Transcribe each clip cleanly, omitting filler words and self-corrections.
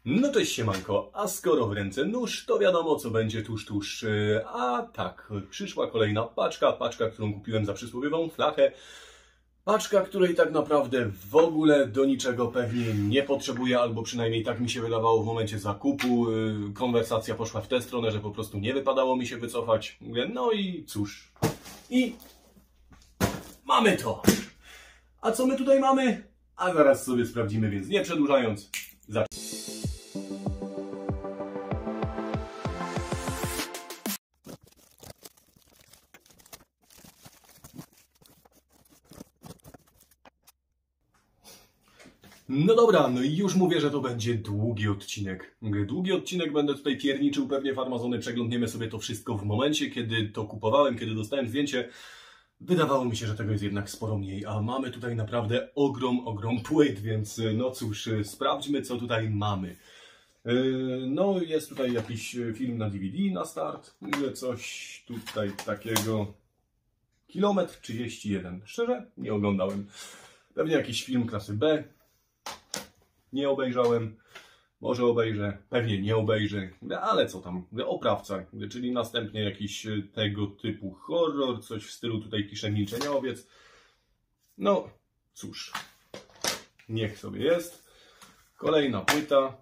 No cześć siemanko, a skoro w ręce nóż, to wiadomo co będzie tuż. A tak, przyszła kolejna paczka, którą kupiłem za przysłowiową flachę. Paczka, której tak naprawdę w ogóle do niczego pewnie nie potrzebuję, albo przynajmniej tak mi się wydawało w momencie zakupu. Konwersacja poszła w tę stronę, że po prostu nie wypadało mi się wycofać. No i cóż, i mamy to. A co my tutaj mamy? A zaraz sobie sprawdzimy, więc nie przedłużając, zacznijmy. No dobra, no i już mówię, że to będzie długi odcinek. Długi odcinek, będę tutaj pierniczył pewnie farmazony, przeglądniemy sobie to wszystko w momencie, kiedy to kupowałem, kiedy dostałem zdjęcie. Wydawało mi się, że tego jest jednak sporo mniej, a mamy tutaj naprawdę ogrom płyt, więc no cóż, sprawdźmy co tutaj mamy. No jest tutaj jakiś film na DVD na start, coś tutaj takiego. Kilometr 31. Szczerze? Nie oglądałem. Pewnie jakiś film klasy B. Nie obejrzałem, może obejrzę, pewnie nie obejrzę, ale co tam, oprawca, czyli następnie jakiś tego typu horror, coś w stylu tutaj pisze Milczeniowiec. No cóż, niech sobie jest. Kolejna płyta,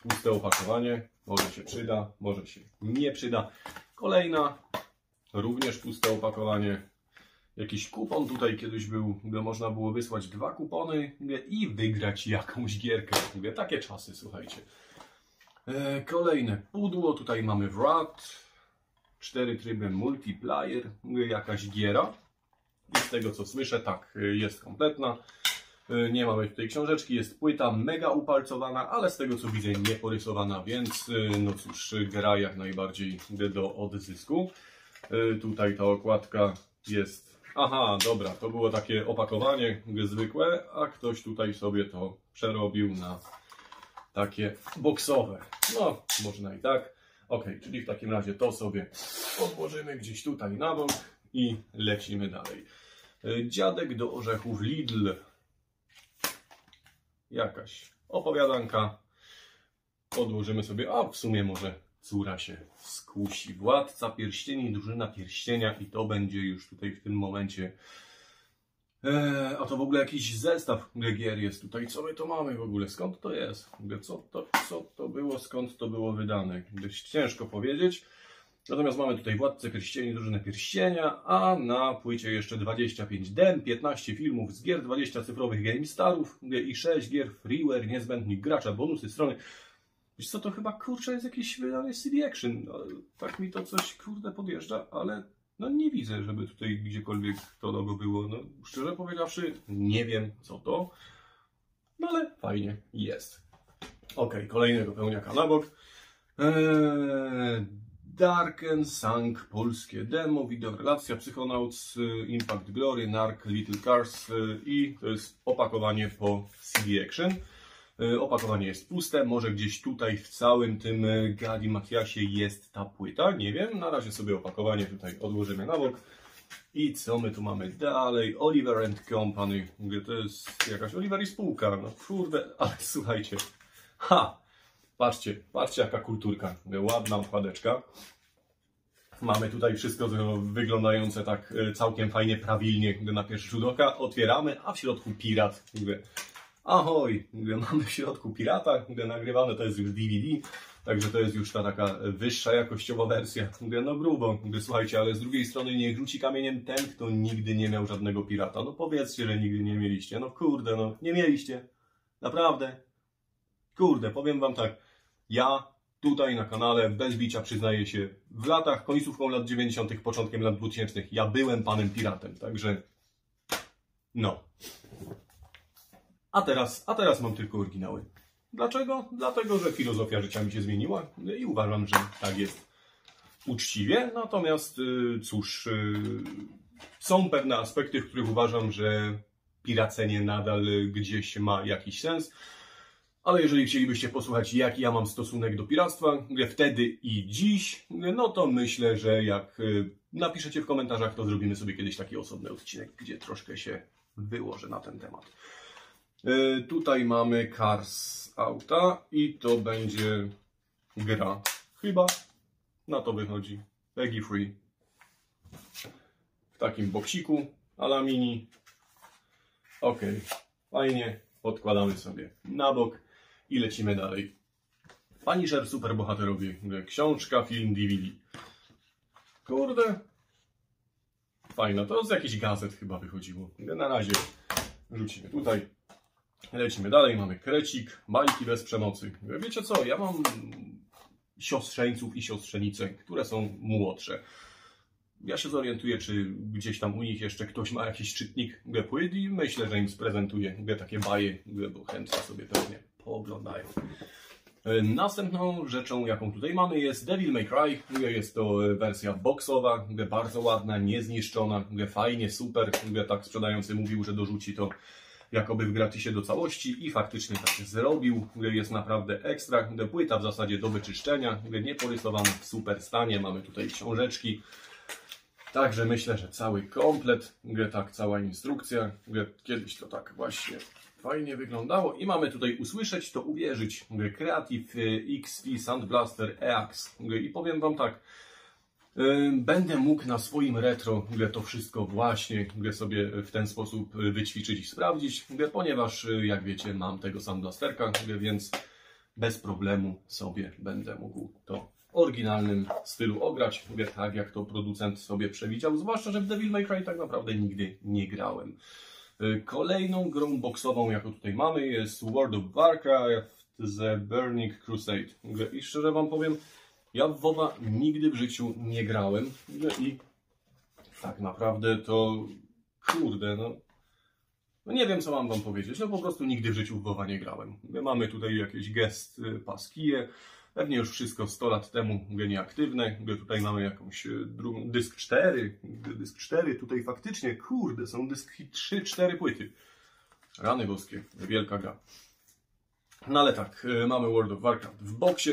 puste opakowanie, może się przyda, może się nie przyda. Kolejna, również puste opakowanie. Jakiś kupon tutaj kiedyś był, gdzie można było wysłać 2 kupony i wygrać jakąś gierkę. Takie czasy, słuchajcie. Kolejne pudło, tutaj mamy wrat, 4 tryby multiplayer, jakaś giera. I z tego co słyszę, tak, jest kompletna. Nie mamy tutaj książeczki, jest płyta mega upalcowana, ale z tego co widzę nie porysowana, więc no cóż, gra jak najbardziej do odzysku. Tutaj ta okładka jest... Aha, dobra, to było takie opakowanie zwykłe, a ktoś tutaj sobie to przerobił na takie boksowe. No, można i tak. Ok, czyli w takim razie to sobie odłożymy gdzieś tutaj na bok i lecimy dalej. Dziadek do orzechów Lidl. Jakaś opowiadanka. Odłożymy sobie, a w sumie może córa się skusi. Władca Pierścieni, Drużyna Pierścienia i to będzie już tutaj w tym momencie. A to w ogóle jakiś zestaw gier jest tutaj. Co my to mamy w ogóle? Skąd to jest? Co to było? Skąd to było wydane? Dość ciężko powiedzieć. Natomiast mamy tutaj Władcę Pierścieni, Drużynę Pierścienia, a na płycie jeszcze 25 dem, 15 filmów z gier, 20 cyfrowych GameStarów i 6 gier freeware, niezbędnik gracza, bonusy, strony. Wiesz co, to chyba kurczę jest jakieś wydanie CD Action. No, tak mi to coś kurde podjeżdża, ale no nie widzę, żeby tutaj gdziekolwiek to logo było. No, szczerze powiedziawszy, nie wiem co to, no ale fajnie jest. Ok, kolejnego pełniaka na bok. Dark and Sang, polskie demo, wideorelacja, Psychonauts, Impact Glory, Narc, Little Cars i to jest opakowanie po CD Action. Opakowanie jest puste, może gdzieś tutaj w całym tym galimatiasie jest ta płyta, nie wiem. Na razie sobie opakowanie tutaj odłożymy na bok. I co my tu mamy dalej? Oliver and Company, to jest jakaś Oliver i spółka, no kurde, ale słuchajcie. Ha! Patrzcie jaka kulturka, ładna okładeczka. Mamy tutaj wszystko wyglądające tak całkiem fajnie, prawilnie na pierwszy rzut oka. Otwieramy, a w środku pirat. Ahoj, mamy w środku pirata, nagrywane to jest już DVD, także to jest już ta taka wyższa jakościowa wersja. No grubo, słuchajcie, ale z drugiej strony niech rzuci kamieniem ten, kto nigdy nie miał żadnego pirata. No powiedzcie, że nigdy nie mieliście. No kurde, no nie mieliście. Naprawdę. Kurde, powiem wam tak, ja tutaj na kanale bez bicia przyznaję się, w latach, końcówką lat 90., początkiem lat 2000 ja byłem panem piratem, także no. A teraz mam tylko oryginały. Dlaczego? Dlatego, że filozofia życia mi się zmieniła i uważam, że tak jest uczciwie. Natomiast cóż, są pewne aspekty, w których uważam, że piracenie nadal gdzieś ma jakiś sens. Ale jeżeli chcielibyście posłuchać, jaki ja mam stosunek do piractwa wtedy i dziś, no to myślę, że jak napiszecie w komentarzach, to zrobimy sobie kiedyś taki osobny odcinek, gdzie troszkę się wyłożę na ten temat. Tutaj mamy Cars z auta i to będzie gra. Chyba na to wychodzi. Peggy Free. W takim boksiku ala mini. Ok, fajnie. Podkładamy sobie na bok i lecimy dalej. Punisher, superbohaterowie. Książka, film, DVD. Kurde. Fajne. To z jakichś gazet chyba wychodziło. Na razie rzucimy tutaj. Lecimy dalej. Mamy krecik. Bajki bez przemocy. Wiecie co? Ja mam siostrzeńców i siostrzenice, które są młodsze. Ja się zorientuję, czy gdzieś tam u nich jeszcze ktoś ma jakiś czytnik płyt i myślę, że im sprezentuję takie baje, bo chętnie sobie pewnie pooglądają. Następną rzeczą, jaką tutaj mamy, jest Devil May Cry. Jest to wersja boxowa, bardzo ładna, niezniszczona, fajnie, super. Tak sprzedający mówił, że dorzuci to jakoby w gratisie do całości i faktycznie tak zrobił. Jest naprawdę ekstra. Płyta w zasadzie do wyczyszczenia, nieporysowana, w super stanie. Mamy tutaj książeczki. Także myślę, że cały komplet, tak, cała instrukcja. Kiedyś to tak właśnie fajnie wyglądało. I mamy tutaj usłyszeć, to uwierzyć. Creative XP Sandblaster EAX. I powiem Wam tak, będę mógł na swoim retro to wszystko właśnie sobie w ten sposób wyćwiczyć i sprawdzić, ponieważ jak wiecie, mam tego Sandblasterka, więc bez problemu sobie będę mógł to w oryginalnym stylu ograć, tak jak to producent sobie przewidział, zwłaszcza, że w Devil May Cry tak naprawdę nigdy nie grałem. Kolejną grą boksową, jaką tutaj mamy, jest World of Warcraft The Burning Crusade. I szczerze Wam powiem, ja w WoWa nigdy w życiu nie grałem i tak naprawdę to, kurde, no nie wiem, co mam Wam powiedzieć, no po prostu nigdy w życiu w WoWa nie grałem. Mamy tutaj jakieś gest paskije, pewnie już wszystko 100 lat temu nieaktywne. Tutaj mamy jakąś drugą, dysk 4, tutaj faktycznie, kurde, są dyski 3-4 płyty. Rany boskie, wielka gra. No ale tak, mamy World of Warcraft w boksie.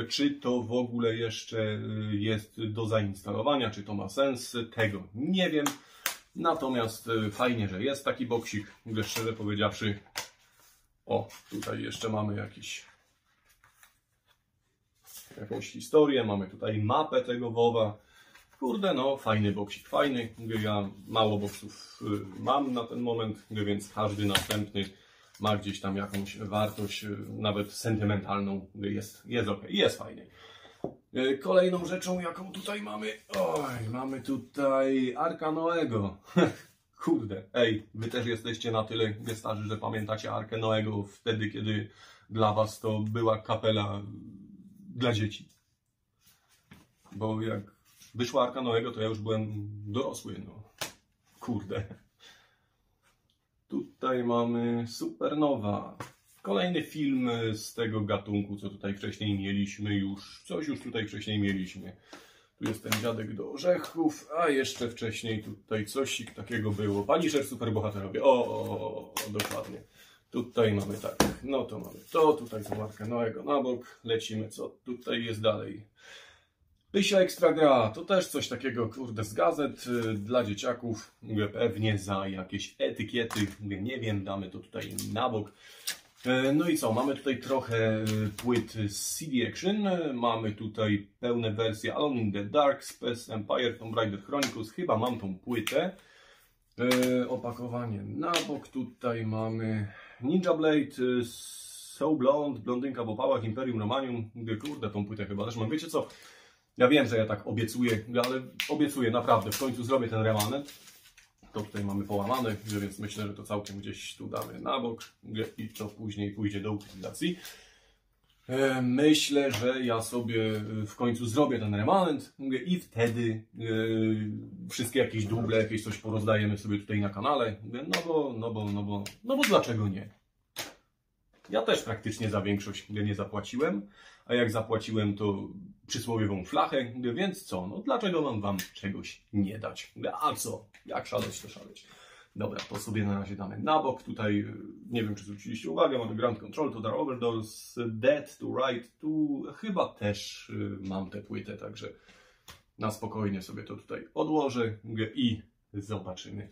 Czy to w ogóle jeszcze jest do zainstalowania, czy to ma sens, tego nie wiem. Natomiast fajnie, że jest taki boksik, szczerze powiedziawszy. O, tutaj jeszcze mamy jakąś historię, mamy tutaj mapę tego WoWa. Kurde, no fajny boksik, fajny. Ja mało boksów mam na ten moment, więc każdy następny ma gdzieś tam jakąś wartość, nawet sentymentalną, jest ok, jest fajny. Kolejną rzeczą, jaką tutaj mamy, mamy tutaj Arkę Noego. Kurde, ej, wy też jesteście na tyle starzy, że pamiętacie Arkę Noego wtedy, kiedy dla was to była kapela dla dzieci. Bo jak wyszła Arka Noego, to ja już byłem dorosły, no. Kurde. Tutaj mamy Supernowa. Kolejny film z tego gatunku, co tutaj wcześniej mieliśmy już. Coś już tutaj wcześniej mieliśmy. Tu jest ten dziadek do orzechów, a jeszcze wcześniej tutaj coś takiego było. Punisher, superbohaterowie. O, dokładnie. Tutaj mamy tak. No to mamy to. Tutaj tą Arkę Noego na bok. Lecimy, co tutaj jest dalej. Pysia Ekstra gra, to też coś takiego, kurde, z gazet dla dzieciaków, pewnie za jakieś etykiety, nie wiem, damy to tutaj na bok. No i co, mamy tutaj trochę płyt z CD Action, mamy tutaj pełne wersje Alone in the Dark, Space Empire, Tomb Raider Chronicles, chyba mam tą płytę. Opakowanie na bok, tutaj mamy Ninja Blade, So Blonde, Blondynka w opałach, Imperium Romanium, kurde, tą płytę chyba też mam, wiecie co? Ja wiem, że ja tak obiecuję, ale obiecuję naprawdę, w końcu zrobię ten remanent. To tutaj mamy połamane, więc myślę, że to całkiem gdzieś tu damy na bok i to później pójdzie do utylizacji. Myślę, że ja sobie w końcu zrobię ten remanent i wtedy wszystkie jakieś duble, jakieś coś porozdajemy sobie tutaj na kanale. No bo dlaczego nie? Ja też praktycznie za większość nie zapłaciłem, a jak zapłaciłem, to przysłowiową flachę, więc co? No dlaczego mam wam czegoś nie dać? A co? Jak szaleć, to szaleć. Dobra, to sobie na razie damy na bok. Tutaj, nie wiem czy zwróciliście uwagę, mamy Grand Control, to Dark Overdose, Dead to Right, tu chyba też mam tę płytę, także na spokojnie sobie to tutaj odłożę i zobaczymy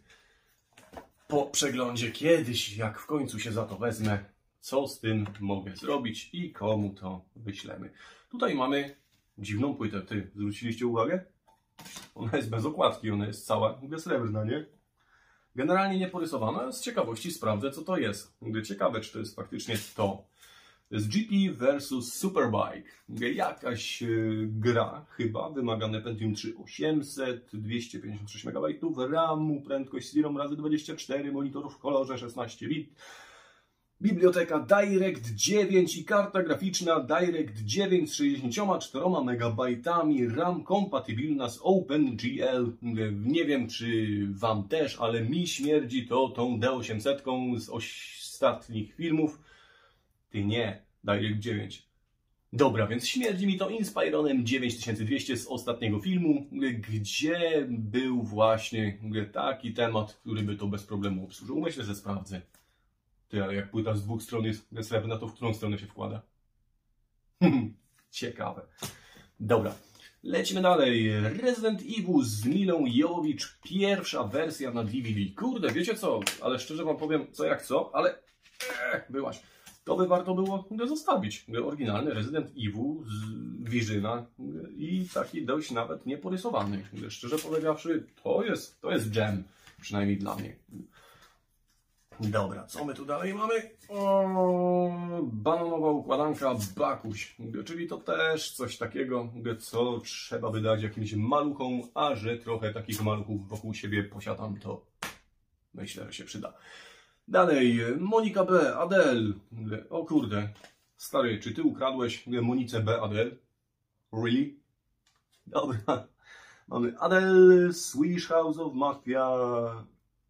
po przeglądzie kiedyś, jak w końcu się za to wezmę, co z tym mogę zrobić i komu to wyślemy. Tutaj mamy dziwną płytę. Ty, zwróciliście uwagę? Ona jest bez okładki, ona jest cała srebrna, nie? Generalnie nieporysowana. Z ciekawości sprawdzę, co to jest. Ciekawe, czy to jest faktycznie to. To jest GP vs Superbike. Jakaś gra, chyba, wymagane Pentium 3 800, 256 MB RAMu, prędkość CD-ROM razy 24, monitor w kolorze 16 bit, biblioteka DirectX 9 i karta graficzna DirectX 9 z 64 MB RAM, kompatybilna z OpenGL. Nie wiem, czy Wam też, ale mi śmierdzi to tą D800 z ostatnich filmów. Ty nie, DirectX 9. Dobra, więc śmierdzi mi to Inspironem 9200 z ostatniego filmu, gdzie był właśnie taki temat, który by to bez problemu obsłużył. Myślę, że sprawdzę. Ty, ale jak płyta z dwóch stron jest srebrna, to w którą stronę się wkłada? Ciekawe. Dobra, lecimy dalej. Resident Evil z Milą Jovovich, pierwsza wersja na DVD. Kurde, wiecie co? Ale szczerze Wam powiem, co jak co, ale byłaś. To by warto było zostawić. Oryginalny Resident Evil z Vizyna i taki dość nawet nieporysowany. Szczerze powiedziawszy, to jest gem, przynajmniej dla mnie. Dobra, co my tu dalej mamy? Bananowa układanka Bakuś, czyli to też coś takiego, co trzeba wydać jakimś maluchom, a że trochę takich maluchów wokół siebie posiadam, to myślę, że się przyda. Dalej, Monika B. Adele. O kurde, stary, czy ty ukradłeś Monice B. Adele? Really? Dobra, mamy Adele, Swedish House of Mafia,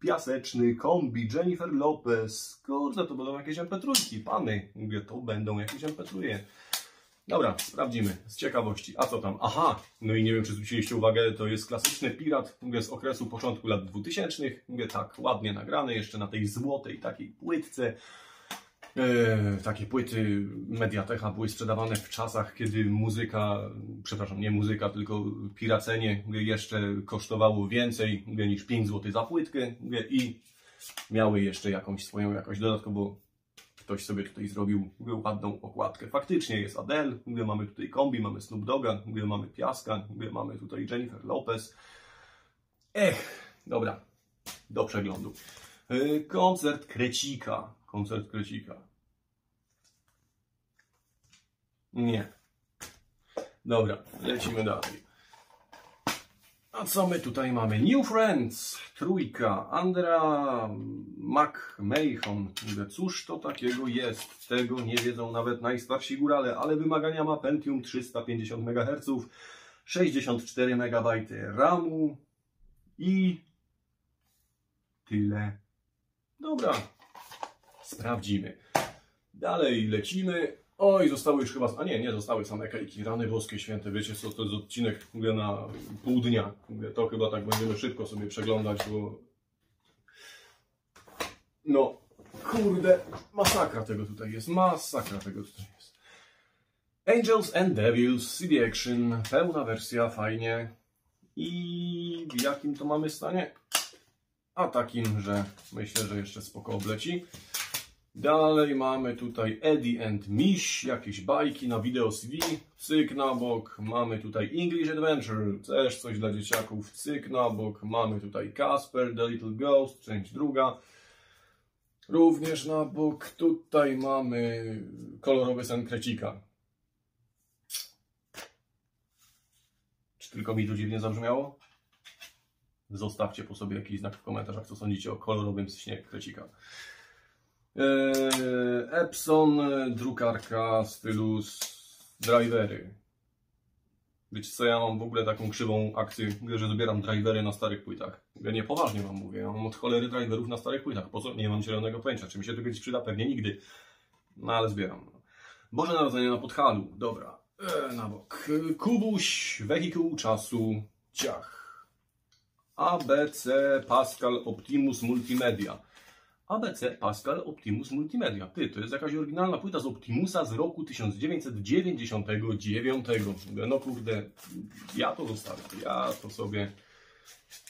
Piaseczny, Kombi, Jennifer Lopez. Kurde, to będą jakieś MP3, pany. Mówię, to będą jakieś MP3. Dobra, sprawdzimy z ciekawości. A co tam? Aha, no i nie wiem, czy zwróciliście uwagę, to jest klasyczny pirat z okresu początku lat 2000. Mówię, tak ładnie nagrane, jeszcze na tej złotej takiej płytce. Takie płyty Mediatecha były sprzedawane w czasach, kiedy muzyka, przepraszam, nie muzyka, tylko piracenie jeszcze kosztowało więcej niż 5 zł za płytkę i miały jeszcze jakąś swoją jakość dodatkowo. Ktoś sobie tutaj zrobił ładną okładkę. Faktycznie jest Adele, mamy tutaj Kombi, mamy Snoop Dogga, mamy Piaska, mamy tutaj Jennifer Lopez. Dobra, do przeglądu. Koncert Krecika. Koncert Krecika. Nie. Dobra, lecimy dalej. A co my tutaj mamy? New Friends, trójka, Andrea McMahon. Cóż to takiego jest? Tego nie wiedzą nawet najstarsi górale, ale wymagania ma Pentium 350 MHz, 64 MB RAMu i tyle. Dobra, sprawdzimy. Dalej lecimy. Oj, zostały już chyba... A nie zostały same kajki. Rany boskie święte. Wiecie co, to jest odcinek, mówię, na pół dnia. Mówię, to chyba tak będziemy szybko sobie przeglądać, bo... No, kurde, masakra tego tutaj jest. Masakra tego tutaj jest. Angels and Devils, CD Action, pełna wersja, fajnie. I w jakim to mamy stanie? A takim, że myślę, że jeszcze spoko obleci. Dalej mamy tutaj Eddie and Mish, jakieś bajki na wideo CD, cyk na bok. Mamy tutaj English Adventure, też coś dla dzieciaków, cyk na bok. Mamy tutaj Casper, The Little Ghost, część druga. Również na bok. Tutaj mamy kolorowy sen Krecika. Czy tylko mi to dziwnie zabrzmiało? Zostawcie po sobie jakiś znak w komentarzach, co sądzicie o kolorowym śnie Krecika. Epson, drukarka, stylus, drivery. Wiecie co, ja mam w ogóle taką krzywą akcję, że zbieram drivery na starych płytach. Ja niepoważnie wam mówię, ja mam od cholery driverów na starych płytach. Po co? Nie mam zielonego pojęcia. Czy mi się to kiedyś przyda? Pewnie nigdy. No ale zbieram. Boże Narodzenie na Podhalu. Dobra. Na bok. Kubuś, wehikuł czasu, ciach. ABC, Pascal, Optimus, Multimedia. ABC, Pascal, Optimus, Multimedia. Ty, to jest jakaś oryginalna płyta z Optimusa z roku 1999. No kurde, ja to zostawię. Ja to sobie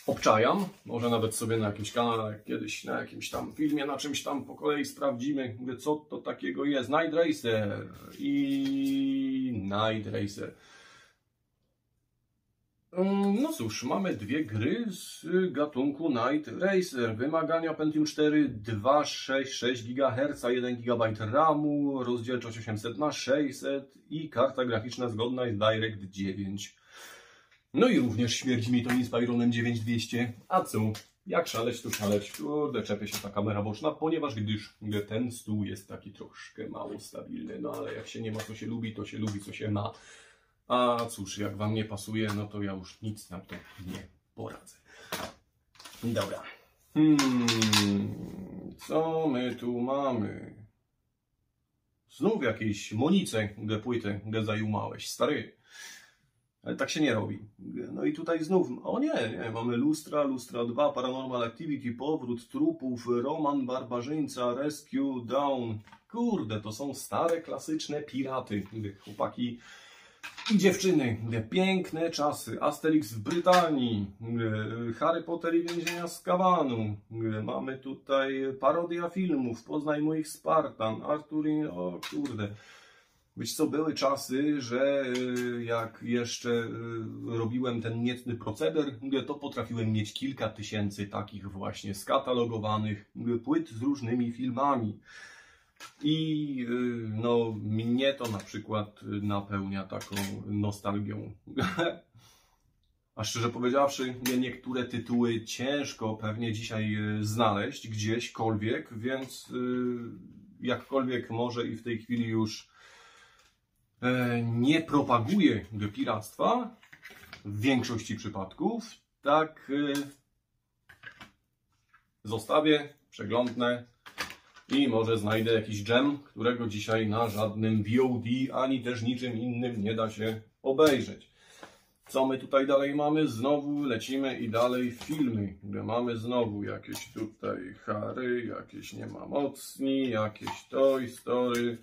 obczajam. Może nawet sobie na jakimś kanale, kiedyś na jakimś tam filmie, na czymś tam po kolei sprawdzimy, co to takiego jest. Night Racer i Night Racer. No cóż, mamy dwie gry z gatunku Night Racer. Wymagania Pentium 4 266 GHz, 1 GB RAMu, rozdzielczość 800×600 i karta graficzna zgodna z DirectX 9. No i również śmierdzi mi to Inspironem 9200. A co? Jak szaleć, to szaleć. Kurde, czepie się ta kamera boczna, ponieważ gdyż ten stół jest taki troszkę mało stabilny. No ale jak się nie ma, co się lubi, to się lubi, co się ma. A cóż, jak wam nie pasuje, no to ja już nic na to nie poradzę. Dobra. Co my tu mamy? Znów jakieś Monice, płyty, zajumałeś, stary. Ale tak się nie robi. No i tutaj znów, o nie, mamy Lustra 2, Paranormal Activity, Powrót Trupów, Roman Barbarzyńca, Rescue, Dawn. Kurde, to są stare, klasyczne piraty, chłopaki i dziewczyny. Piękne czasy. Asterix w Brytanii, Harry Potter i więzienia z Azkabanu. Mamy tutaj parodia filmów, Poznaj moich Spartan, Arturin, o kurde. Wiecie co, były czasy, że jak jeszcze robiłem ten niecny proceder, to potrafiłem mieć kilka tysięcy takich właśnie skatalogowanych płyt z różnymi filmami. I no, mnie to na przykład napełnia taką nostalgią. A szczerze powiedziawszy, niektóre tytuły ciężko pewnie dzisiaj znaleźć gdzieśkolwiek, więc jakkolwiek może i w tej chwili już nie propaguję piractwa w większości przypadków, tak zostawię, przeglądnę i może znajdę jakiś gem, którego dzisiaj na żadnym VOD ani też niczym innym nie da się obejrzeć. Co my tutaj dalej mamy? Znowu lecimy i dalej filmy. Mamy znowu jakieś tutaj Harry, jakieś Nie ma mocni, jakieś Toy Story.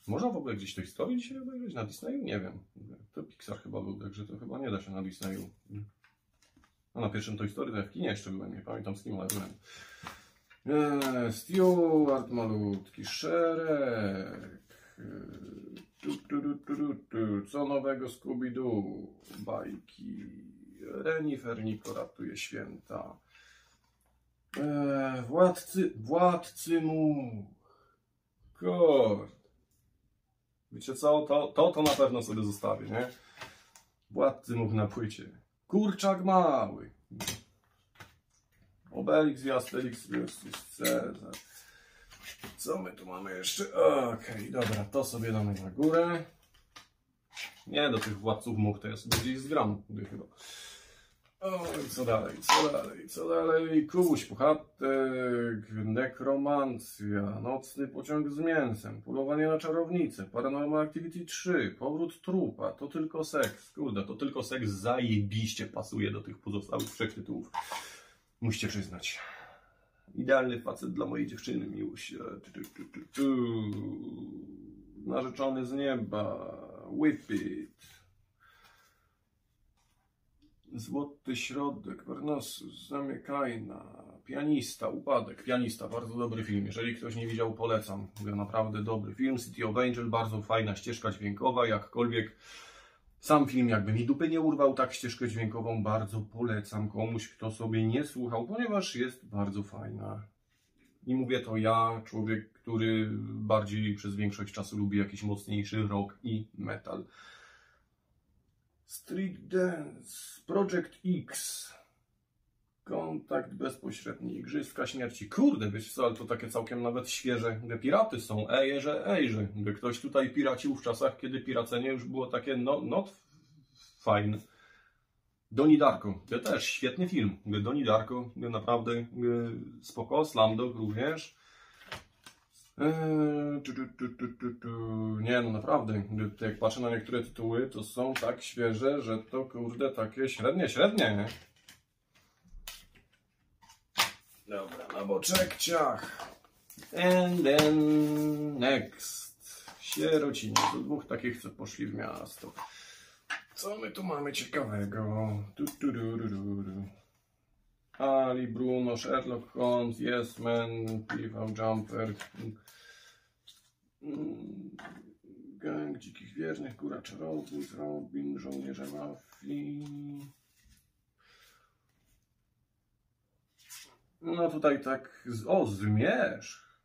Można w ogóle gdzieś Toy Story dzisiaj obejrzeć? Na Disneyu? Nie wiem. To Pixar chyba był, także to chyba nie da się na Disneyu. A na pierwszym Toy Story to ja w kinie jeszcze byłem, nie pamiętam z kim, ale byłem. Stewart malutki, Szereg. Co nowego Scooby-Doo? Bajki. Renifer Niko ratuje święta. Władcy much. Kord. Wiecie co? To na pewno sobie zostawię, nie? Władcy much na płycie. Kurczak mały. Obelix i Asterix vs Cezar. Co my tu mamy jeszcze? Okej, dobra, to sobie damy na górę. Nie, do tych Władców much to ja sobie gdzieś zgram chyba. Oj, co dalej? Kuś, Puchatek, Nekromancja, Nocny pociąg z mięsem, Polowanie na czarownicę, Paranormal Activity 3, Powrót trupa, To tylko seks. Kurde, To tylko seks zajebiście pasuje do tych pozostałych trzech tytułów. Musicie przyznać. Idealny facet dla mojej dziewczyny, Miłuś. Narzeczony z nieba. Whip It. Złoty środek. Vernosus. Zamykajna. Pianista. Upadek. Pianista. Bardzo dobry film. Jeżeli ktoś nie widział, polecam. Naprawdę dobry film. City of Angel. Bardzo fajna ścieżka dźwiękowa. Jakkolwiek sam film jakby mi dupy nie urwał, tak ścieżkę dźwiękową bardzo polecam komuś, kto sobie nie słuchał, ponieważ jest bardzo fajna. I mówię to ja, człowiek, który bardziej przez większość czasu lubi jakiś mocniejszy rock i metal. Street Dance, Project X, Kontakt bezpośredni, Igrzyska śmierci. Kurde, wiesz co, ale to takie całkiem nawet świeże piraty są. Ejże. Ktoś tutaj piracił w czasach, kiedy piracenie już było takie not fine. Donnie Darko, to też świetny film. Donnie Darko, naprawdę spoko. Slamdog również. Nie no, naprawdę, jak patrzę na niektóre tytuły, to są tak świeże, że to kurde takie średnie. Dobra, na boczek, ciach. And then next. Sierocinie. Do dwóch takich, co poszli w miasto. Co my tu mamy ciekawego? Ali, Bruno, Sherlock Holmes, Yes Man, Piwał Jumper, Gang Dzikich Wiernych, Góra Czarownic, Robin, Żołnierze Mafii. No tutaj tak, o, Zmierzch.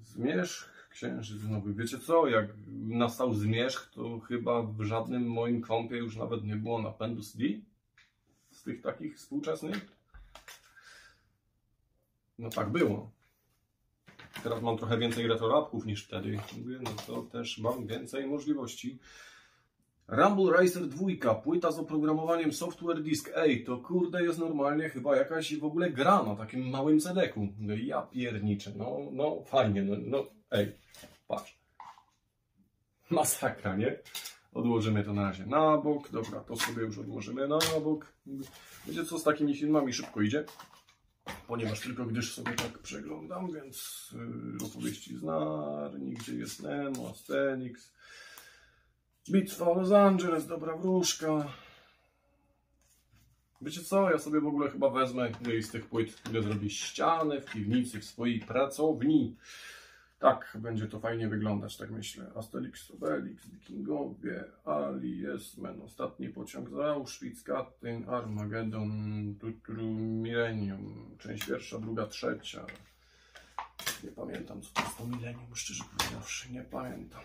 Zmierzch, Księżyc Nowy. Wiecie co, jak nastał Zmierzch, to chyba w żadnym moim kompie już nawet nie było napędu CD z tych takich współczesnych. No tak było. Teraz mam trochę więcej retroradków niż wtedy, no to też mam więcej możliwości. Rumble Racer 2, płyta z oprogramowaniem Software Disk. Ej, to kurde jest normalnie chyba jakaś w ogóle gra na takim małym CD-ku. No ja pierniczę, no fajnie, no ej, patrz. Masakra, nie? Odłożymy to na razie na bok, dobra, to sobie już odłożymy na bok. Wiecie co, z takimi filmami szybko idzie, ponieważ tylko gdyż sobie tak przeglądam, więc opowieści z Narni, gdzie jest Nemo, Asterix, Bitwa o Los Angeles, Dobra Wróżka. Wiecie co, ja sobie w ogóle chyba wezmę z tych płyt, gdzie zrobię ścianę w piwnicy, w swojej pracowni. Tak, będzie to fajnie wyglądać, tak myślę. Asterix, Obelix, Wikingowie, Ali, Yes Man, Ostatni Pociąg z Auschwitz, Katyn, Armageddon, Millennium, część pierwsza, druga, trzecia. Nie pamiętam, co to jest to Millennium, szczerze powiedziawszy, nie pamiętam.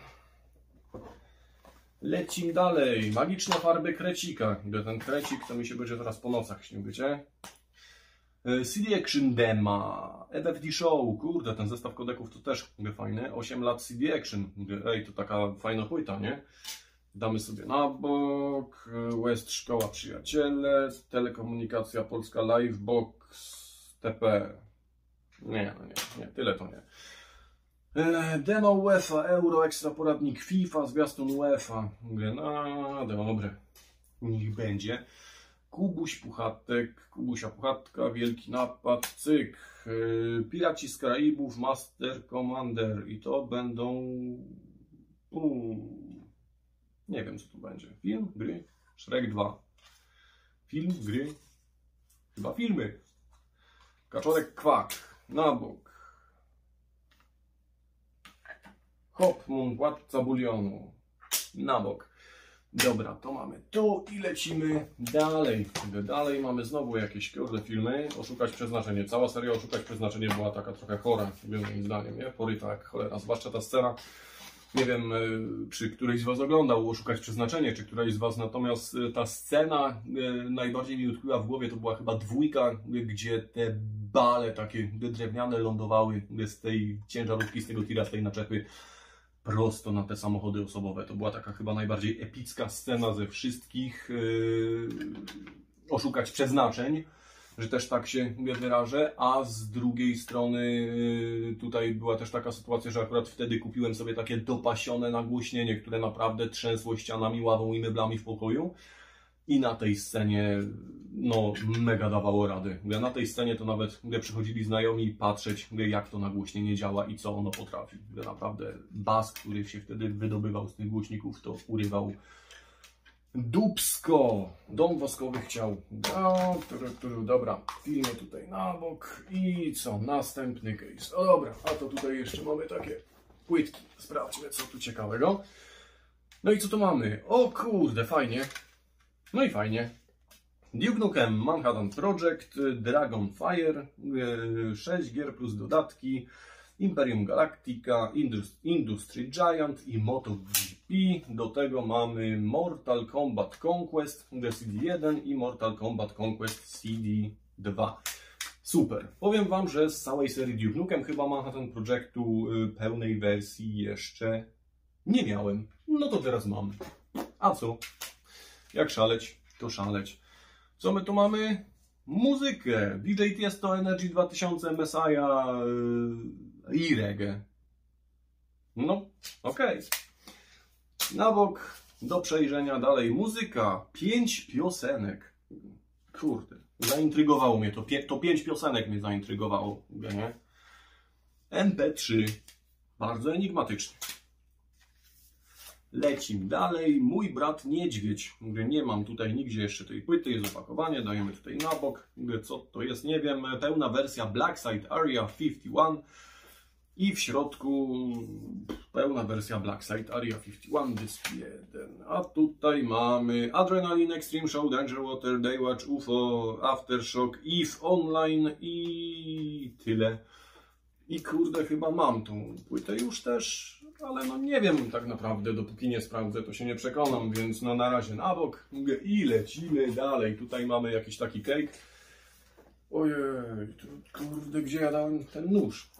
Lecimy dalej. Magiczne farby krecika. Ten krecik to mi się będzie teraz po nocach śnił, wiecie? CD Action Dema, FFD Show, kurde, ten zestaw kodeków to też fajny, 8 lat CD Action, ej, to taka fajna płyta, nie? Damy sobie na bok, West Szkoła Przyjaciele, Telekomunikacja Polska Livebox, TP, nie, tyle to nie. Demo UEFA, Euro, Ekstra Poradnik FIFA, zwiastun UEFA, no dobre, niech będzie. Kubuś Puchatek, Kubusia Puchatka, Wielki Napad, Cyk, Piraci z Karaibów, Master Commander i to będą... nie wiem co to będzie. Film, gry, Shrek 2. Film, gry, chyba filmy. Kaczorek Kwak, na bok. Hop, Władca Bulionu, na bok. Dobra, to mamy tu i lecimy dalej. Dalej mamy znowu jakieś kurde filmy. Oszukać Przeznaczenie. Cała seria Oszukać Przeznaczenie była taka trochę chora, moim zdaniem, nie? Poryta jak cholera. Zwłaszcza ta scena, nie wiem, czy któryś z Was oglądał Oszukać Przeznaczenie, czy któraś z Was, natomiast ta scena najbardziej mi utkwiła w głowie, to była chyba 2, gdzie te bale takie drewniane lądowały z tej ciężarówki, z tego tira, z tej naczepy prosto na te samochody osobowe. To była taka chyba najbardziej epicka scena ze wszystkich Oszukać Przeznaczeń, że też tak się wyrażę, a z drugiej strony tutaj była też taka sytuacja, że akurat wtedy kupiłem sobie takie dopasione nagłośnienie, które naprawdę trzęsło ścianami, ławą i meblami w pokoju i na tej scenie no mega dawało rady. Na tej scenie to nawet przychodzili znajomi patrzeć, jak to nagłośnienie działa i co ono potrafi. Naprawdę bas, który się wtedy wydobywał z tych głośników, to urywał dupsko. Dom woskowy chciał. Dobra, filmy tutaj na bok i co? Następny case. O dobra, a to tutaj jeszcze mamy takie płytki. Sprawdźmy, co tu ciekawego. No i co tu mamy? O kurde, fajnie. No i fajnie. Duke Nukem Manhattan Project, Dragonfire, 6 gier plus dodatki, Imperium Galactica, Industry Giant i MotoGP. Do tego mamy Mortal Kombat Conquest CD1 i Mortal Kombat Conquest CD2. Super. Powiem Wam, że z całej serii Duke Nukem chyba Manhattan Projectu pełnej wersji jeszcze nie miałem. No to teraz mam. A co? Jak szaleć, to szaleć. Co my tu mamy? Muzykę. DJ Tiesto, Energy 2000, Messiah i reggae. No, okej. Na bok, do przejrzenia dalej. Muzyka. 5 piosenek. Kurde, zaintrygowało mnie to. To 5 piosenek mnie zaintrygowało. Nie? MP3. Bardzo enigmatycznie. lecimy dalej. Mój brat Niedźwiedź. Nie mam tutaj nigdzie jeszcze tej płyty, jest opakowanie, dajemy tutaj na bok. Co to jest, nie wiem. Pełna wersja Black Side Area 51 i w środku pełna wersja Black Side Area 51 dysk 1. A tutaj mamy Adrenaline, Extreme Show, Danger Water, Daywatch, UFO, Aftershock, EVE Online i tyle. I kurde, chyba mam tą płytę już też, ale no nie wiem tak naprawdę, dopóki nie sprawdzę, to się nie przekonam, więc no na razie na bok i lecimy dalej. Tutaj mamy jakiś taki cake. Ojej, kurde, gdzie ja dałem ten nóż?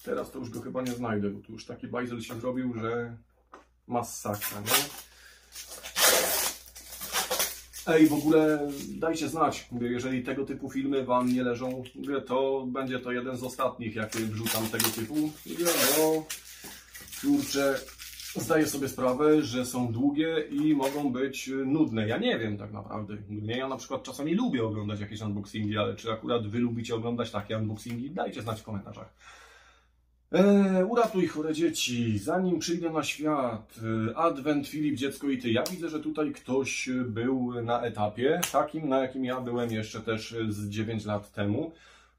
Teraz to już go chyba nie znajdę, bo tu już taki bajzel się zrobił, że masakra, nie? Ej, w ogóle dajcie znać, jeżeli tego typu filmy Wam nie leżą, to będzie to jeden z ostatnich, jakie wrzucam tego typu. No, kurczę, zdaję sobie sprawę, że są długie i mogą być nudne. Ja nie wiem tak naprawdę. Ja na przykład czasami lubię oglądać jakieś unboxingi, ale czy akurat Wy lubicie oglądać takie unboxingi? Dajcie znać w komentarzach. Uratuj chore dzieci, zanim przyjdę na świat, Advent, Filip, dziecko i ty. Ja widzę, że tutaj ktoś był na etapie takim, na jakim ja byłem jeszcze też z 9 lat temu.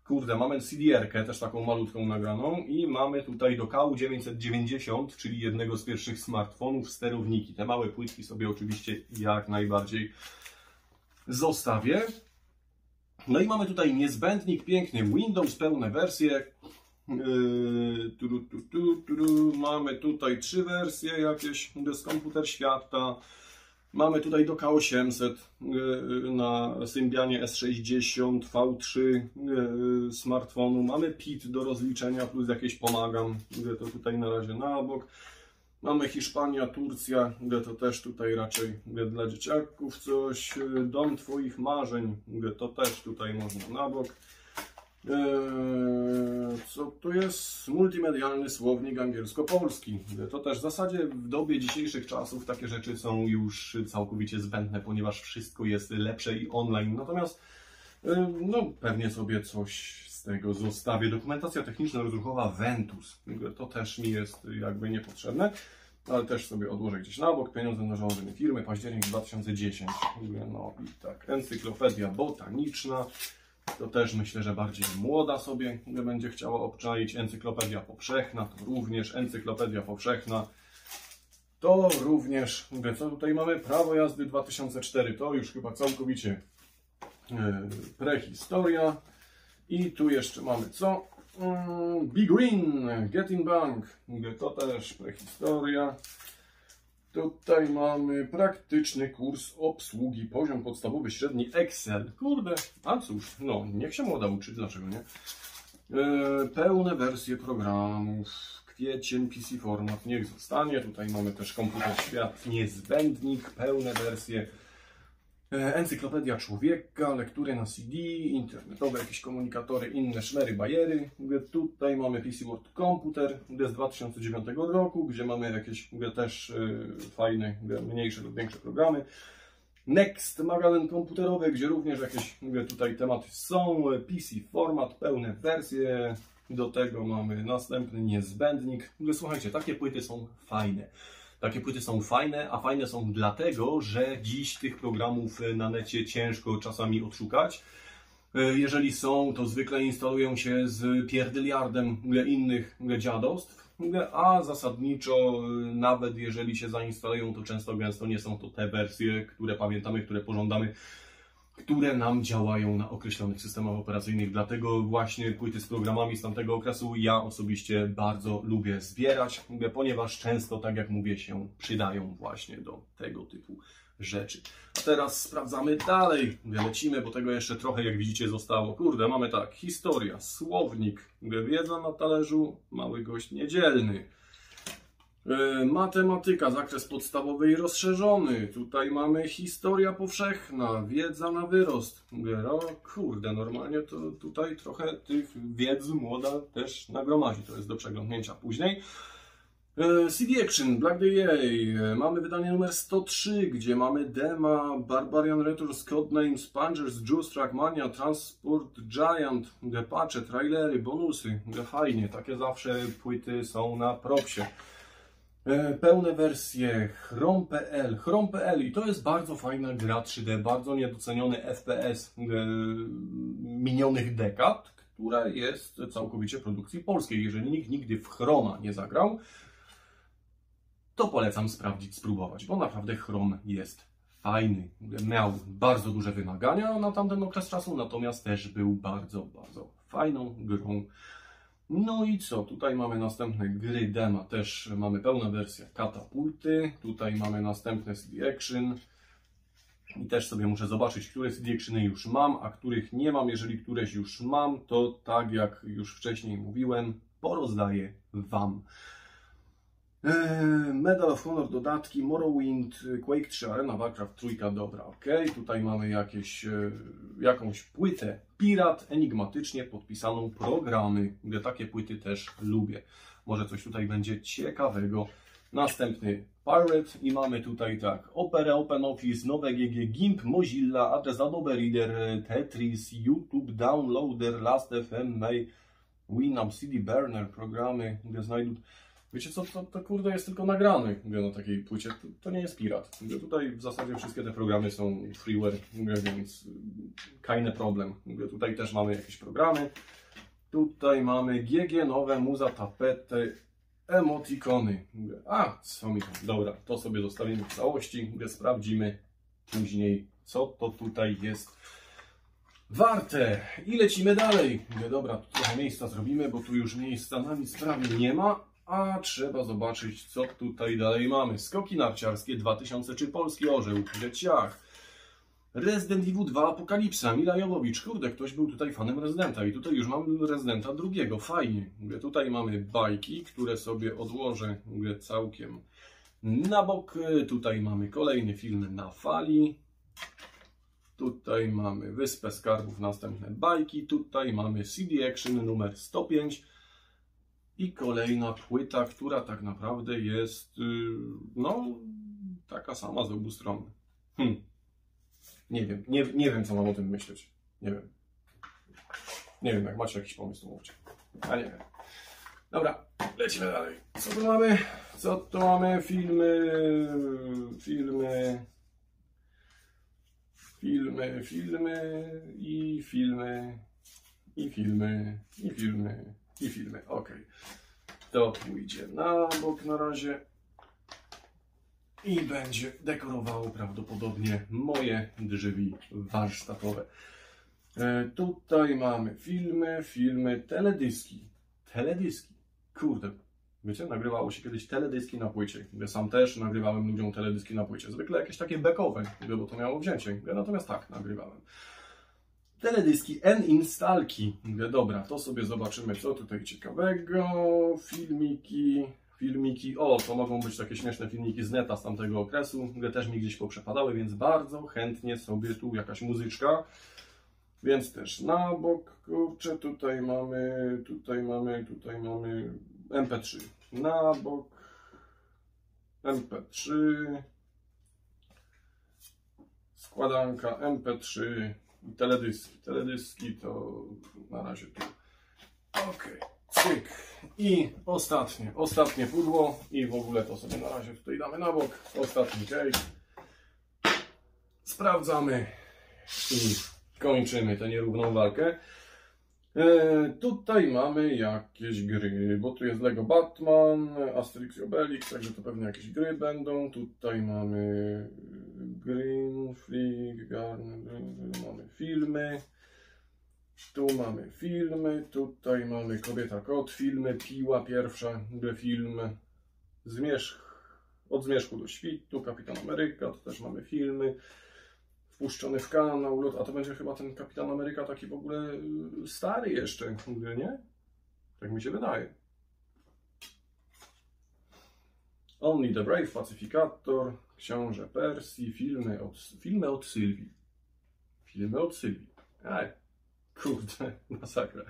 Kurde, mamy CDR-kę, też taką malutką nagraną i mamy tutaj do KU990, czyli jednego z pierwszych smartfonów, sterowniki. Te małe płytki sobie oczywiście jak najbardziej zostawię. No i mamy tutaj niezbędnik, pięknie, Windows, pełne wersje. Mamy tutaj 3 wersje jakieś, to jest komputer świata. Mamy tutaj do K800 na Symbianie S60 V3 smartfonu. Mamy PIT do rozliczenia plus jakieś pomagam, to tutaj na razie na bok. Mamy Hiszpania, Turcja, to też tutaj raczej dla dzieciaków coś. Dom Twoich marzeń, to też tutaj można na bok. Co to jest? Multimedialny słownik angielsko-polski. To też w zasadzie w dobie dzisiejszych czasów takie rzeczy są już całkowicie zbędne, ponieważ wszystko jest lepsze i online. Natomiast no, pewnie sobie coś z tego zostawię. Dokumentacja techniczno-rozruchowa Ventus. To też mi jest jakby niepotrzebne, ale też sobie odłożę gdzieś na bok. Pieniądze na założenie firmy, październik 2010. No i tak, encyklopedia botaniczna. To też myślę, że bardziej młoda sobie będzie chciała obczaić. Encyklopedia powszechna, to również encyklopedia powszechna. To również, co tutaj mamy? Prawo jazdy 2004, to już chyba całkowicie prehistoria. I tu jeszcze mamy co? Big Green, Get in Bank, to też prehistoria. Tutaj mamy praktyczny kurs obsługi, poziom podstawowy, średni Excel. Kurde, a cóż, no niech się młoda uczy, dlaczego nie? Pełne wersje programów, kwiecień, PC format, niech zostanie. Tutaj mamy też komputer świat, niezbędnik, pełne wersje. Encyklopedia człowieka, lektury na CD, internetowe jakieś komunikatory, inne szmery, bajery. Tutaj mamy PC World Computer z 2009 roku, gdzie mamy jakieś też fajne, mniejsze lub większe programy. Next, magazyn komputerowy, gdzie również jakieś tutaj tematy są. PC format, pełne wersje. Do tego mamy następny niezbędnik. Słuchajcie, takie płyty są fajne. Takie płyty są fajne, a fajne są dlatego, że dziś tych programów na necie ciężko czasami odszukać. Jeżeli są, to zwykle instalują się z pierdyliardem innych dziadostw, a zasadniczo nawet jeżeli się zainstalują, to często gęsto nie są to te wersje, które pamiętamy, które pożądamy, które nam działają na określonych systemach operacyjnych. Dlatego właśnie płyty z programami z tamtego okresu ja osobiście bardzo lubię zbierać, ponieważ często, tak jak mówię, się przydają właśnie do tego typu rzeczy. A teraz sprawdzamy dalej, lecimy, bo tego jeszcze trochę, jak widzicie, zostało. Kurde, mamy tak, historia, słownik, wiedza na talerzu, mały gość niedzielny. Matematyka, zakres podstawowy i rozszerzony. Tutaj mamy historia powszechna, wiedza na wyrost. O kurde, normalnie to tutaj trochę tych wiedz młoda też nagromadzi. To jest do przeglądnięcia później. CD Action, Black DA. Mamy wydanie numer 103, gdzie mamy Dema, Barbarian Returns, Codenames, Spongers, Juice, Trackmania, Transport Giant, patche, trailery, bonusy. Fajnie, takie zawsze płyty są na propsie. Pełne wersje Chrome.pl. Chrome.pl i to jest bardzo fajna gra 3D, bardzo niedoceniony FPS minionych dekad, która jest całkowicie produkcji polskiej. Jeżeli nikt nigdy w Chroma nie zagrał, to polecam sprawdzić, spróbować, bo naprawdę Chrome jest fajny. Miał bardzo duże wymagania na tamten okres czasu, natomiast też był bardzo, bardzo fajną grą. No i co? Tutaj mamy następne gry dema, też mamy pełna wersja Katapulty. Tutaj mamy następne CD Action. I też sobie muszę zobaczyć, które CD Actiony już mam, a których nie mam. Jeżeli któreś już mam, to tak jak już wcześniej mówiłem, porozdaję Wam. Medal of Honor, dodatki, Morrowind, Quake 3, Arena, Warcraft 3, dobra, ok. Tutaj mamy jakąś płytę Pirat, enigmatycznie podpisaną programy, gdzie takie płyty też lubię. Może coś tutaj będzie ciekawego. Następny Pirate i mamy tutaj tak, Opera, OpenOffice, nowe GG, GIMP, Mozilla, adres Adobe Reader, Tetris, YouTube, Downloader, Last.fm, Mail, Winamp, CD Burner, programy, gdzie znajdą. Wiecie co, to kurde jest tylko nagrany na takiej płycie, to nie jest pirat. Tutaj w zasadzie wszystkie te programy są freeware, więc keine problem. Tutaj też mamy jakieś programy. Tutaj mamy GG, nowe, muza, tapety, emotikony. A, co mi to? Dobra, to sobie zostawimy w całości, sprawdzimy później, co to tutaj jest warte. I lecimy dalej. Dobra, tu trochę miejsca zrobimy, bo tu już miejsca na nic prawie nie ma. A trzeba zobaczyć, co tutaj dalej mamy. Skoki narciarskie 2000 czy Polski Orzeł, ciach. Resident Evil 2 Apokalipsa, Mila Jowowicz. Kurde, ktoś był tutaj fanem Residenta i tutaj już mamy Residenta drugiego, fajnie. Tutaj mamy bajki, które sobie odłożę całkiem na bok. Tutaj mamy kolejny film Na fali. Tutaj mamy Wyspę Skarbów, następne bajki. Tutaj mamy CD Action numer 105. I kolejna płyta, która tak naprawdę jest, no, taka sama z obu stron. Nie wiem, nie wiem, co mam o tym myśleć. Nie wiem. Nie wiem, jak macie jakiś pomysł, to mówcie. A nie wiem. Dobra, lecimy dalej. Co tu mamy? Co tu mamy? Filmy i filmy. Ok. To pójdzie na bok na razie i będzie dekorowało prawdopodobnie moje drzwi warsztatowe. Tutaj mamy filmy, teledyski. Kurde, wiecie, nagrywało się kiedyś teledyski na płycie. Ja sam też nagrywałem ludziom teledyski na płycie. Zwykle jakieś takie backowe, bo to miało wzięcie. Ja natomiast tak nagrywałem. Teledyski N-instalki. Dobra, to sobie zobaczymy, co tutaj ciekawego. Filmiki. O, to mogą być takie śmieszne filmiki z neta z tamtego okresu, które też mi gdzieś poprzepadały, więc bardzo chętnie sobie tu jakaś muzyczka. Więc też na bok, kurczę, tutaj mamy MP3. Na bok MP3. Składanka MP3. Teledyski to na razie tu. Ok, cyk. I ostatnie pudło i w ogóle to sobie na razie tutaj damy na bok. Ostatni case. Sprawdzamy i kończymy tę nierówną walkę. Tutaj mamy jakieś gry, bo tu jest Lego Batman, Asterix i Obelix, także to pewnie jakieś gry będą. Tutaj mamy Green Fleet, mamy filmy. Tu mamy filmy, tutaj mamy Kobieta Kot, filmy, Piła pierwsza, film, Od zmierzchu do świtu, Kapitan Ameryka, to też mamy filmy. Wpuszczony w kanał, a to będzie chyba ten Kapitan Ameryka taki w ogóle stary jeszcze, nie? Tak mi się wydaje. Only the Brave, Pacyfikator, Książę Persji, filmy od Sylwii. Kurde, masakra.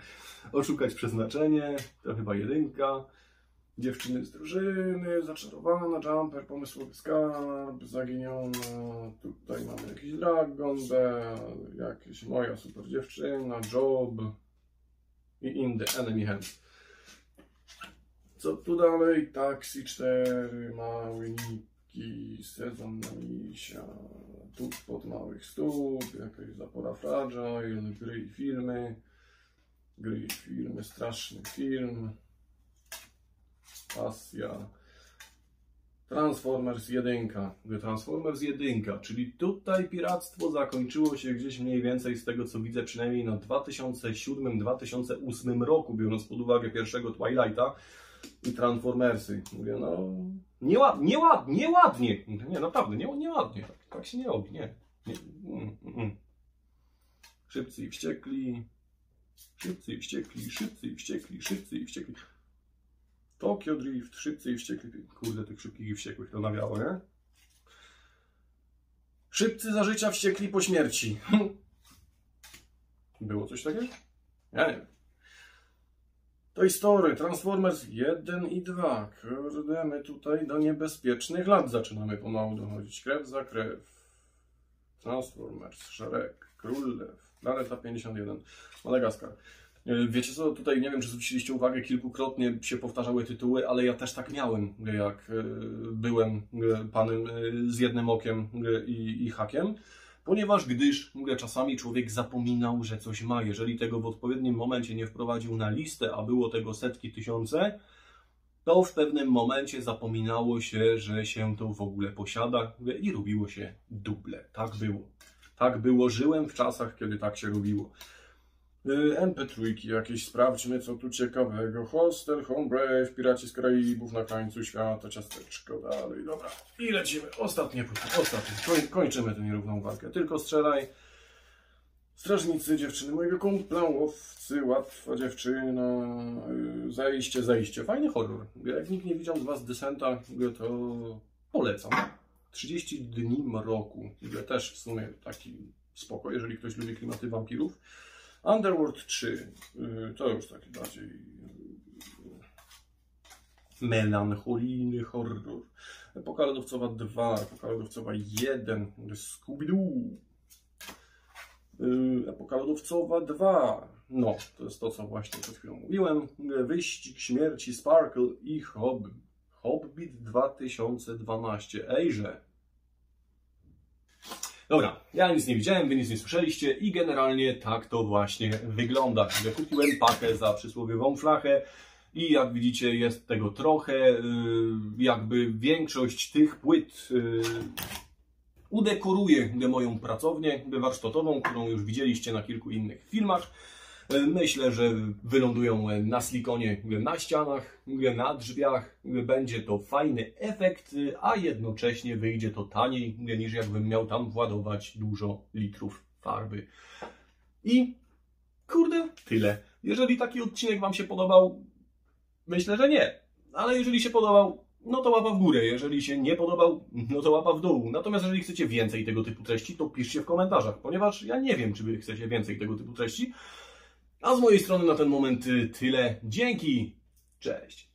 Oszukać przeznaczenie, to chyba 1. Dziewczyny z drużyny, Zaczarowana, Jumper, Pomysłowy skarb, Zaginiona. Tutaj mamy jakiś Dragon Bell, jakieś Moja super dziewczyna, Job i In the Enemy Hands. Co tu dalej? Taxi 4, mały Niki, sezon na misia, tu pod małych stóp, jakaś zapora Fragile, gry i filmy. Gry i filmy, straszny film. Pasja. Transformers 1. Transformers 1, czyli tutaj piractwo zakończyło się gdzieś mniej więcej z tego co widzę przynajmniej na 2007-2008 roku, biorąc pod uwagę pierwszego Twilighta i Transformersy. Mówię, no nieładnie. Nie, naprawdę, nieładnie. Tak się nie robi, nie. Szybcy i wściekli. Szybcy i wściekli, szybcy i wściekli, szybcy i wściekli. Tokyo Drift, szybcy i wściekli. Kurde, tych szybkich i wściekłych to nawiało, nie? Szybcy za życia, wściekli po śmierci. Było coś takiego? Ja nie wiem. Toy Story, Transformers 1 i 2. Kurde, my tutaj do niebezpiecznych lat zaczynamy pomału dochodzić. Krew za krew. Transformers, Shrek, Król Lew, Planeta 51, Madagaskar. Wiecie co, tutaj nie wiem, czy zwróciliście uwagę, kilkukrotnie się powtarzały tytuły, ale ja też tak miałem, jak byłem panem z jednym okiem i hakiem, ponieważ czasami człowiek zapominał, że coś ma. Jeżeli tego w odpowiednim momencie nie wprowadził na listę, a było tego setki, tysiące, to w pewnym momencie zapominało się, że się to w ogóle posiada i robiło się duble. Tak było. Tak było. Żyłem w czasach, kiedy tak się robiło. MP3 jakieś, sprawdźmy co tu ciekawego. Hostel, Homebrave, Piraci z Karaibów, Na krańcu świata, ciasteczko, dalej, dobra. I lecimy. Ostatnie. Kończymy tę nierówną walkę. Tylko strzelaj. Strażnicy, dziewczyny mojego kumpla, łowcy, łatwa dziewczyna, zajście. Fajny horror. Jak nikt nie widział z Was Descenta, to polecam. 30 dni mroku. Też w sumie taki spoko, jeżeli ktoś lubi klimaty wampirów. Underworld 3, to już taki bardziej melancholijny horror. Epoka lodowcowa 2, Epoka lodowcowa 1, Scooby-Doo. Epoka lodowcowa 2, no to jest to co właśnie przed chwilą mówiłem. Wyścig śmierci, Sparkle i Hobbit 2012, ejże. Dobra, ja nic nie widziałem, wy nic nie słyszeliście i generalnie tak to właśnie wygląda. Kupiłem pakę za przysłowiową flachę i jak widzicie jest tego trochę, jakby większość tych płyt udekoruje moją pracownię warsztatową, którą już widzieliście na kilku innych filmach. Myślę, że wylądują na silikonie, na ścianach, na drzwiach. Będzie to fajny efekt, a jednocześnie wyjdzie to taniej niż jakbym miał tam władować dużo litrów farby. I kurde, tyle. Jeżeli taki odcinek Wam się podobał, myślę, że nie. Ale jeżeli się podobał, no to łapa w górę. Jeżeli się nie podobał, no to łapa w dół. Natomiast jeżeli chcecie więcej tego typu treści, to piszcie w komentarzach, ponieważ ja nie wiem, czy Wy chcecie więcej tego typu treści. A z mojej strony na ten moment tyle. Dzięki. Cześć.